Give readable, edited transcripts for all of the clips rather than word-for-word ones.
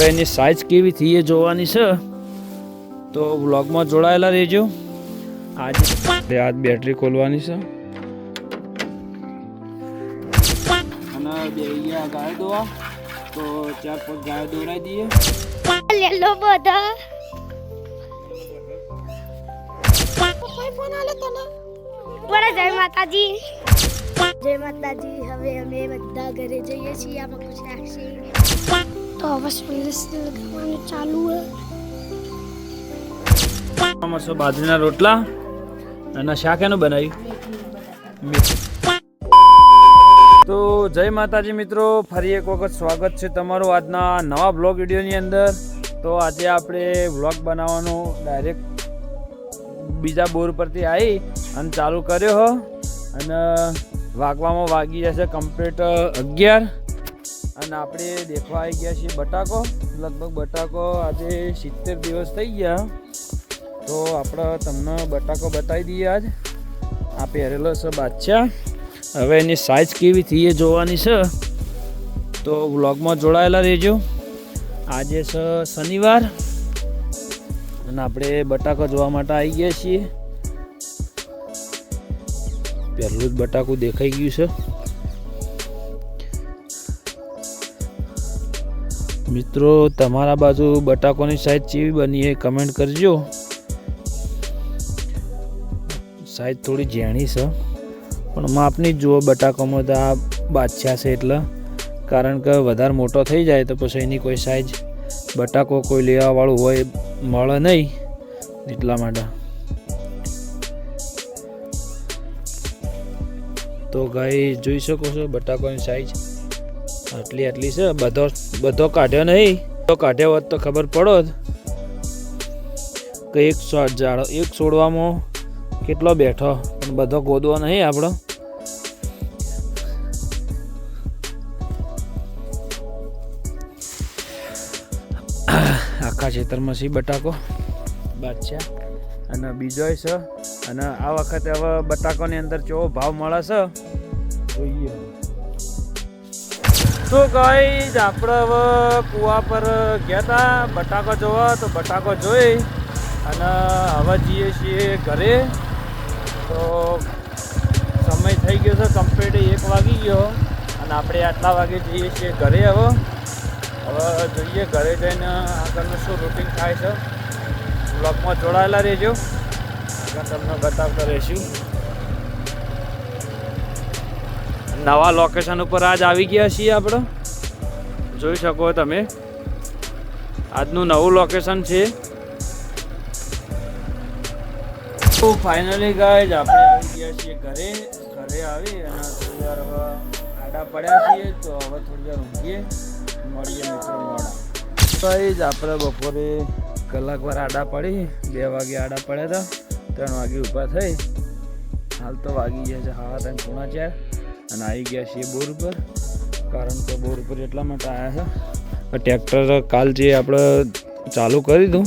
હવે એની સાઇઝ કેવી થઈ એ જોવાની છે, તો વ્લોગમાં જોડાયેલા રહેજો. આજે આજ બેટરી ખોલવાની છે અને બે ગાય દોવા, તો 4-5 ગાય દોરાઈ દઈએ. લેલો બધા બોલે જય માતાજી. જય માતાજી. હવે અમે બધા ઘરે જઈએ છીએ. આમાં ખુશ રાખશે તો બસ લગાવવાનું ચાલુ મસ્ત બાજરીના રોટલા અને શાક એનું બનાવ્યું. તો જય માતાજી મિત્રો, ફરી એક વખત સ્વાગત છે તમારું આજના નવા બ્લોગ વિડીયોની અંદર. તો આજે આપણે બ્લોગ બનાવવાનો ડાયરેક્ટ બીજા બોર પરથી આવી અને ચાલુ કર્યો હો, અને વાગવામાં વાગી જશે કમ્પ્લીટ 11 અને આપણે દેખવા આવી ગયા છીએ બટાકો. લગભગ બટાકો આજે 70 દિવસ થઈ ગયા, તો આપણે તમને બટાકો બતાવી દઈએ. આજ આ પહેરેલો છે બાદશાહ. હવે એની સાઇઝ કેવી થઈ એ જોવાની છે, તો વ્લોગમાં જોડાયેલા રહેજો. આજે છે શનિવાર અને આપણે બટાકો જોવા માટે આવી ગયા છીએ. પહેલું જ બટાકું દેખાઈ ગયું છે મિત્રો. તમારા બાજુ બટાકોની સાઇઝ કેવી બની એ કમેન્ટ કરજો. સાઇઝ થોડી ઝીણી છે પણ માપની જ જુઓ. બટાકામાં તો આ બાદશાહ છે એટલે, કારણ કે વધારે મોટો થઈ જાય તો પછી એની કોઈ સાઇઝ બટાકો કોઈ લેવાવાળું હોય મળે નહીં, એટલા માટે. તો ગાય જોઈ શકો છો બટાકાની સાઇઝ આટલી છે. બધો કાઢ્યો નહીં, તો કાઢ્યો હોત તો ખબર પડો કે એક છોડવામાં કેટલો બેઠો, પણ બધો ગોદવો નહીં આપણો. આખા ખેતરમાં છે બટાકો બાદશાહ અને બીજો છે. અને આ વખતે હવે બટાકાની અંદર કેવો ભાવ મળે છે જોઈએ. તો ગાઈઝ આપણે હવે કૂવા પર ગયા હતા બટાકો જોવા, તો બટાકો જોઈ અને હવે જઈએ છીએ ઘરે. તો સમય થઈ ગયો છે કમ્પ્લીટ 1 વાગી ગયો અને આપણે આટલા વાગે જઈએ છીએ ઘરે. હવે જોઈએ ઘરે જઈને આગળનું શું રૂટિન થાય છે. બ્લોગમાં જોડાયેલા રહેજો, આગળ તમને બતાવતા રહીશું. નવા લોકેશન ઉપર આજ આવી ગયા છીએ આપણે, જોઈ શકો તમે. આજનું નવું લોકેશન છે. તો ફાઇનલી ગાઈઝ આપણે આવી ગયા છીએ ઘરે આવી અને થોડી વાર હવે આડા પડ્યા છીએ, તો હવે થોડી વાર ઊંઘીએ. મળીએ મિત્રો મોડા. ગાઈઝ આપણે બપોરે કલાક વાર આડા પડી, 2 વાગે આડા પડ્યા હતા, 3 વાગે ઊભા થઈ. હાલ તો વાગી ગયા છે 3:45 અને આવી ગયા છીએ બોર ઉપર. કારણ કે બોર ઉપર એટલા માટે આવ્યા છે, ટ્રેક્ટર કાલ જે આપણે ચાલુ કરી દઉં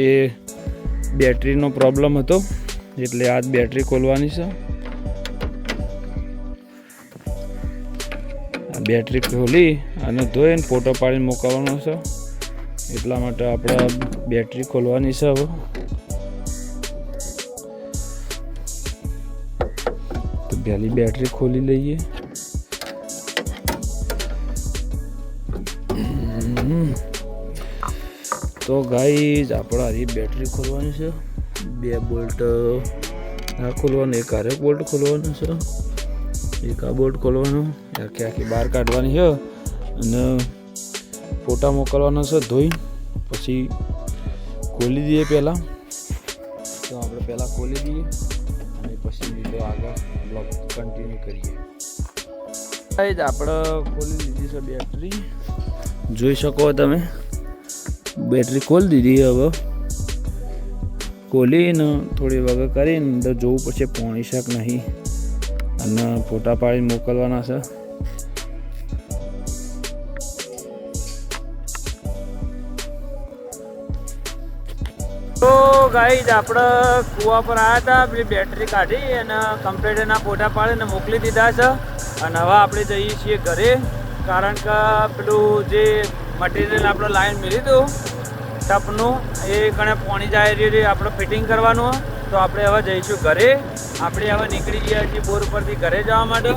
એ બેટરીનો પ્રોબ્લેમ હતો, એટલે આજ બેટરી ખોલવાની છે. બેટરી ખોલી અને ધોઈને ફોટો પાડીને મોકલવાનો છે, એટલા માટે આપણે બેટરી ખોલવાની છે. હવે તો પહેલી બેટરી ખોલી લઈએ. તો ગાઈઝ આપણે આ બેટરી ખોલવાની છે. 2 બોલ્ટ આ ખોલવાનું, એક આરે બોલ્ટ ખોલવાનું છે, એક આ બોલ્ટ ખોલવાનું, આખી બહાર કાઢવાની છે અને ફોટા મોકલવાનો છે ધોઈ. પછી ખોલી દઈએ પહેલાં. તો આપણે પહેલાં ખોલી દઈએ અને પછી બીજો આગળ બ્લોગ કન્ટિન્યુ કરીએ. ગાઈઝ આપણે ખોલી દીધી છે બેટરી, જોઈ શકો તમે. બેટરી ખોલી દીધી. હવે ખોલીને થોડી વગર કરીને તો જોવું પછી પોણી શાક નહીં અને ફોટા પાડીને મોકલવાના છે. તો ગાઈઝ આપણે કૂવા પર આવ્યા હતા, આપણી બેટરી કાઢી અને કમ્પ્લીટ એના ફોટા પાડીને મોકલી દીધા છે. અને હવે આપણે જઈએ છીએ ઘરે. કારણ કે પેલું જે મટીરિયલ આપણે લાઈન મેળવી હતું ટપનું એ કણે પાણી જાય રહ્યું આપણે ફિટિંગ કરવાનું. તો આપણે હવે જઈશું ઘરે. આપણે હવે નીકળી ગયા છીએ બોર પરથી ઘરે જવા માટે.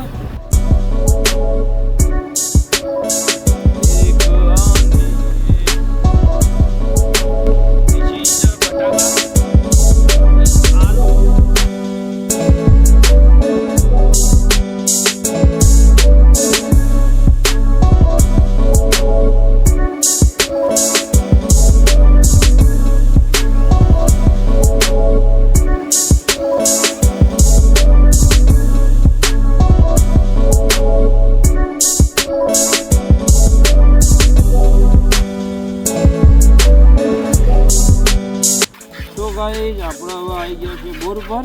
ગાઈસ આપણે હવે આવી ગયા છીએ બોર પર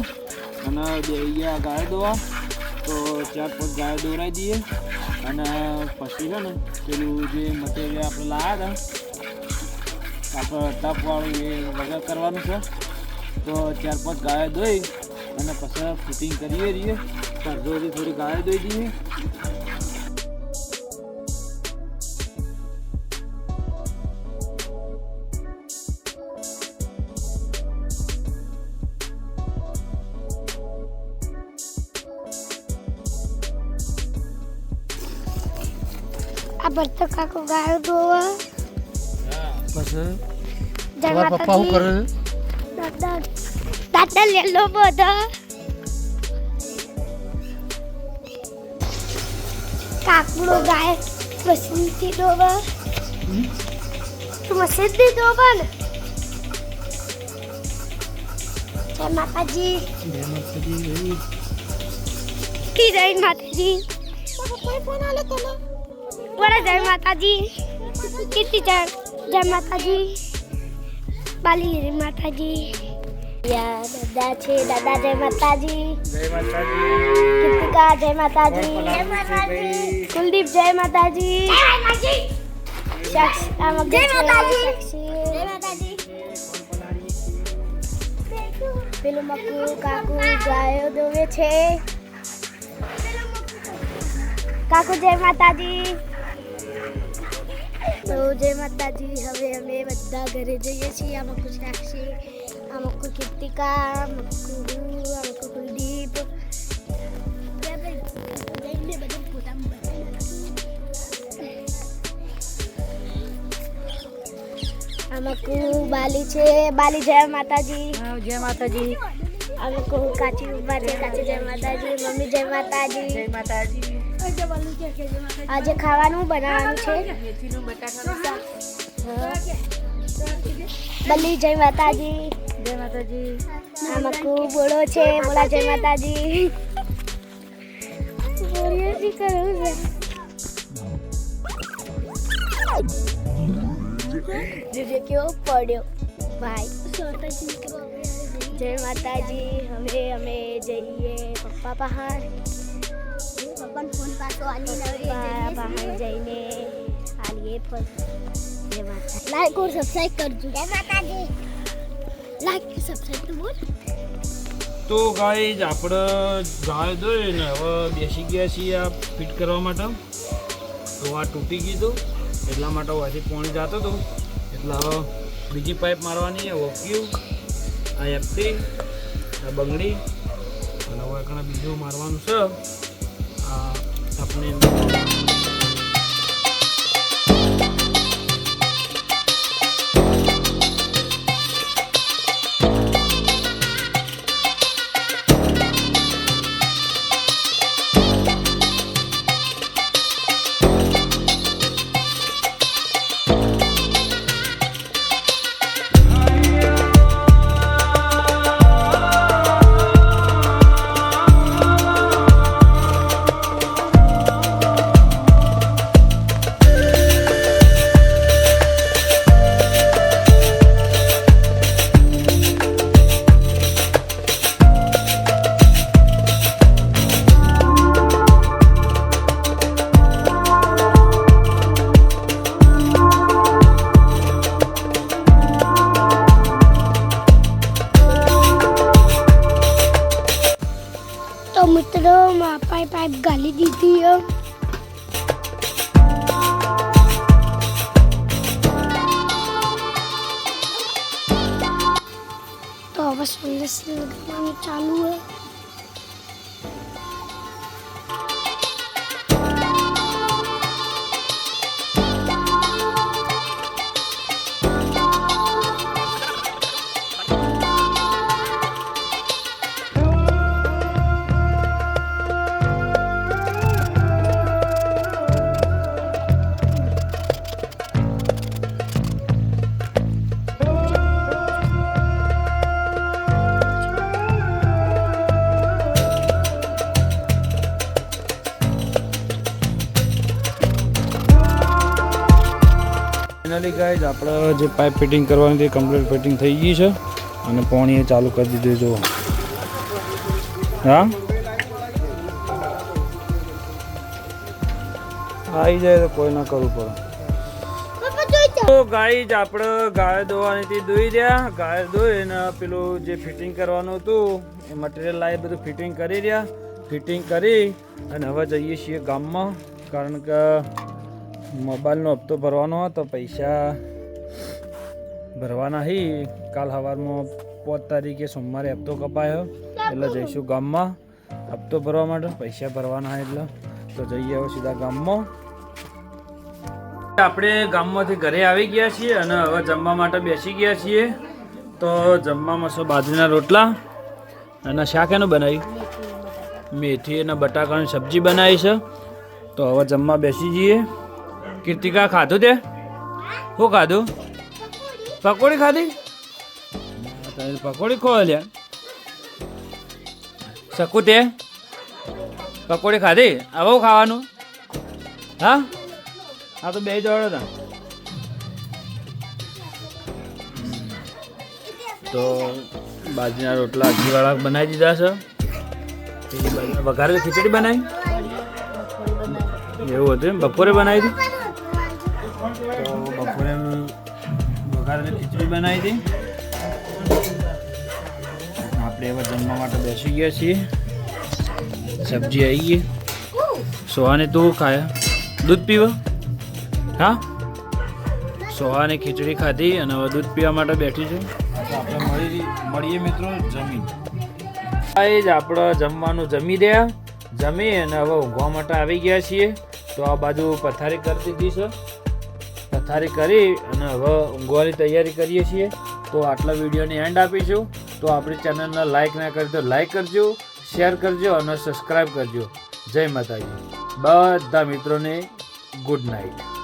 અને બેસી ગયા ગાય દોવા. તો 4-5 ગાય દોરાઈ દઈએ અને પછી છે ને પેલું જે મટીરિયલ આપણે લાવ્યા હતા આપણે ટપવાળું એ વગર કરવાનું છે. તો 4-5 ગાય દોઈ અને પછી ફિટિંગ કરીએ રહીએ. અડધોથી થોડી ગાય દોઈ દઈએ. આ ભરતો કાકો ગાયો દોવા પછી જય પપ્પા શું કરે દાદા દાદા લેલો બધા કાકડો ગાય મશીનથી દોવા તું મશીનથી દોવા ને. જય માતાજી કી જય માતાજી ફોન આલે તને બોલા જય માતાજી કીર્તિ જય માતાજી બાલી માતાજી યા દાદા છે દાદા જય માતાજી કીર્તિકા જય માતાજી કુલદીપ જય માતાજી જય માતાજી પેલું મકુ કાકુ ગાયો દોવે છે. કાકુ જય માતાજી. તો જય માતાજી. હવે અમે બધા ઘરે જઈએ છીએ. આ મકુ સાક્ષી, આ મકુ કીર્તિકા, આ મકુ કુલદીપ. આ મકુ બાલી છે. બાલી જય માતાજી. જય માતાજી. આ મકુ કાચી ઉભા છે. કાચી જય માતાજી. મમ્મી જય માતાજી. જય માતાજી. આજે ખાવાનું બનાવવાનું છે. મેથીનું બટાકાનું શાક. બલ્લી જય માતાજી. જય માતાજી. આ મકુ બોળો છે. બોલા જય માતાજી. બોરિયાજી કરું છે જે કેવો પડ્યો ભાઈ. જય માતાજી. હવે અમે જઈએ પપ્પા પહાડ. પપ્પાનો ફોન પાછો પહાડ જઈને આલીએ ફોન. જય માતા. લાઈક ઓર સબસ્ક્રાઇબ કરજો. જય માતાજી. લાઈક સબસ્ક્રાઇબ તો બોલ. તો ગાઈઝ આપણે ગાય દોઈ ને હવે બેસી ગયા છીએ આ ફિટ કરવા માટે. તો આ તૂટી ગયું હતું એટલા માટે હજી પાણી જતું હતું એટલે હવે બીજી પાઇપ મારવાની. ઓક્યુ, આ એફટી, આ બંગડી અને હવે ઘણા બીજું મારવાનું છે. આ આપણે મિત્રો પાઇપ ગાલી દીધી. रसोई से लगाना चालू है। ફાઇનલી ગાઈઝ આપણે જે પાઇપ ફિટિંગ કરવાની હતી કમ્પ્લીટ ફિટિંગ થઈ ગઈ છે અને પાણી ચાલુ કરી દીધું જો હા આવી જાય તો કોઈ ના કરવું પડે તો ગાઈઝ આપણે ગાય દોવાની હતી દોઈ રહ્યા ગાય દોઈ અને પેલું જે ફિટિંગ કરવાનું હતું એ મટીરિયલ લાવી બધું ફિટિંગ કરી રહ્યા ફિટિંગ કરી અને હવે જઈએ છીએ ગામમાં કારણ કે મોબાઈલનો હપ્તો ભરવાનો હતો પૈસા ભરવાના હી કાલ સવારમાં 5 તારીખે સોમવારે હપ્તો કપાયો એટલે જઈશું ગામમાં હપ્તો ભરવા માટે પૈસા ભરવાના એટલે તો જઈએ હવે સીધા ગામમાં આપણે ગામમાંથી ઘરે આવી ગયા છીએ અને હવે જમવા માટે બેસી ગયા છીએ તો જમવામાં શું બાજરીના રોટલા અને શાક એનું બનાવ્યું મેથી અને બટાકાની સબ્જી બનાવી છે તો હવે જમવા બેસી જઈએ કીર્તિકા ખાધું તે શું ખાધું પકોડી ખાધી પકોડી ખો લ્યા શકું તે પકોડી ખાધી આવું ખાવાનું હા હા તો બે જોડો હતા તો બાજરીના રોટલા ઘીવાળા બનાવી દીધા છે વઘારેલી ખીચડી બનાવી એવું હતું એમ બપોરે બનાવી હતી તો બપોરે વઘારેલી ખીચડી બનાવી હતી આપણે હવે જમવા માટે બેસી ગયા છીએ સબ્જી આવી ગઈ સોહાને તું ખાયા દૂધ પીવા હા સોહાને ખીચડી ખાધી અને હવે દૂધ પીવા માટે બેઠી છે તો આપણે મળીએ મિત્રો જમીન આપણે જમવાનું જમી રહ્યા જમી અને હવે ઊંઘવા માટે આવી ગયા છીએ તો આ બાજુ પથારી કરી દીધી છે પથારી કરી અને હવે ઊંઘવાની તૈયારી કરીએ છીએ તો આટલા વિડીયોની એન્ડ આપીશું તો આપણી ચેનલને લાઇક ના કરી તો લાઇક કરજો શેર કરજો અને સબસ્ક્રાઈબ કરજો જય માતાજી બધા મિત્રોને ગુડ નાઇટ